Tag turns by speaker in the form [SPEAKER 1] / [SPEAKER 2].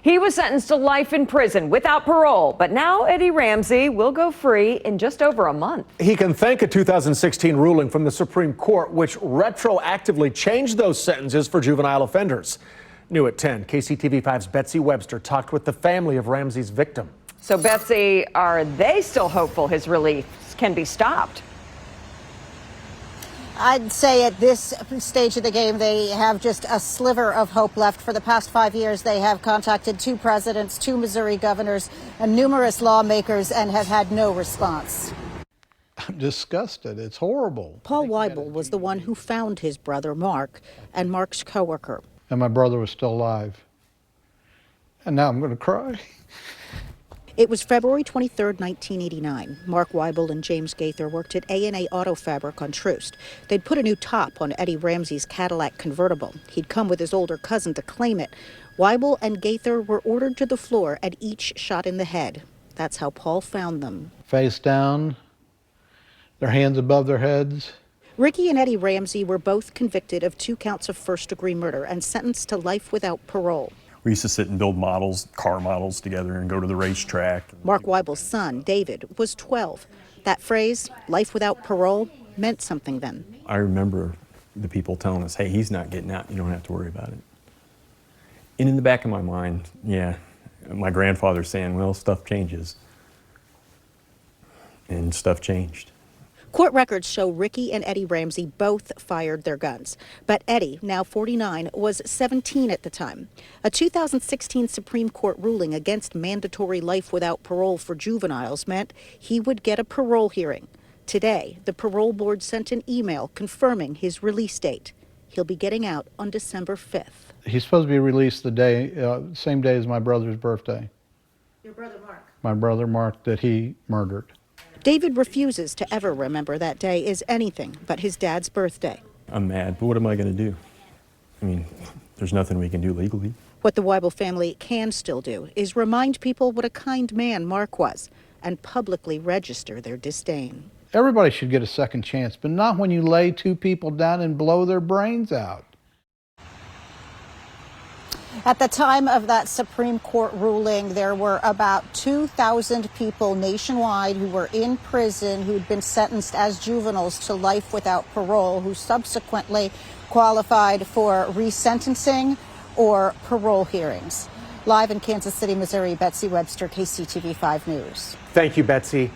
[SPEAKER 1] He was sentenced to life in prison without parole, but now Eddie Ramsey will go free in just over a month.
[SPEAKER 2] He can thank a 2016 ruling from the Supreme Court, which retroactively changed those sentences for juvenile offenders. New at 10, KCTV5's Betsy Webster talked with the family of Ramsey's victim.
[SPEAKER 1] So, Betsy, are they still hopeful his release can be stopped?
[SPEAKER 3] I'd say at this stage of the game, they have just a sliver of hope left. For the past 5 years, they have contacted 2 presidents, 2 Missouri governors, and numerous lawmakers and have had no response.
[SPEAKER 4] I'm disgusted. It's horrible.
[SPEAKER 5] Paul Weibel was the one who found his brother Mark and Mark's coworker.
[SPEAKER 4] And my brother was still alive. And now I'm going to cry.
[SPEAKER 5] It was February 23, 1989. Mark Weibel and James Gaither worked at A&A Auto Fabric on Troost. They'd put a new top on Eddie Ramsey's Cadillac convertible. He'd come with his older cousin to claim it. Weibel and Gaither were ordered to the floor and each shot in the head. That's how Paul found them.
[SPEAKER 4] Face down, their hands above their heads.
[SPEAKER 5] Ricky and Eddie Ramsey were both convicted of 2 counts of first-degree murder and sentenced to life without parole.
[SPEAKER 6] We used to sit and build models, car models together and go to the racetrack.
[SPEAKER 5] Mark Weibel's son, David, was 12. That phrase, life without parole, meant something then.
[SPEAKER 6] I remember the people telling us, hey, he's not getting out, you don't have to worry about it. And in the back of my mind, yeah, my grandfather saying, well, stuff changes. And stuff changed.
[SPEAKER 5] Court records show Ricky and Eddie Ramsey both fired their guns. But Eddie, now 49, was 17 at the time. A 2016 Supreme Court ruling against mandatory life without parole for juveniles meant he would get a parole hearing. Today, the parole board sent an email confirming his release date. He'll be getting out on December 5th.
[SPEAKER 4] He's supposed to be released the same day as my brother's birthday.
[SPEAKER 3] Your brother Mark?
[SPEAKER 4] My brother Mark that he murdered.
[SPEAKER 5] David refuses to ever remember that day as anything but his dad's birthday.
[SPEAKER 6] I'm mad, but what am I going to do? I mean, there's nothing we can do legally.
[SPEAKER 5] What the Weibel family can still do is remind people what a kind man Mark was and publicly register their disdain.
[SPEAKER 4] Everybody should get a second chance, but not when you lay 2 people down and blow their brains out.
[SPEAKER 3] At the time of that Supreme Court ruling, there were about 2,000 people nationwide who were in prison who'd been sentenced as juveniles to life without parole, who subsequently qualified for resentencing or parole hearings. Live in Kansas City, Missouri, Betsy Webster, KCTV5 News.
[SPEAKER 2] Thank you, Betsy.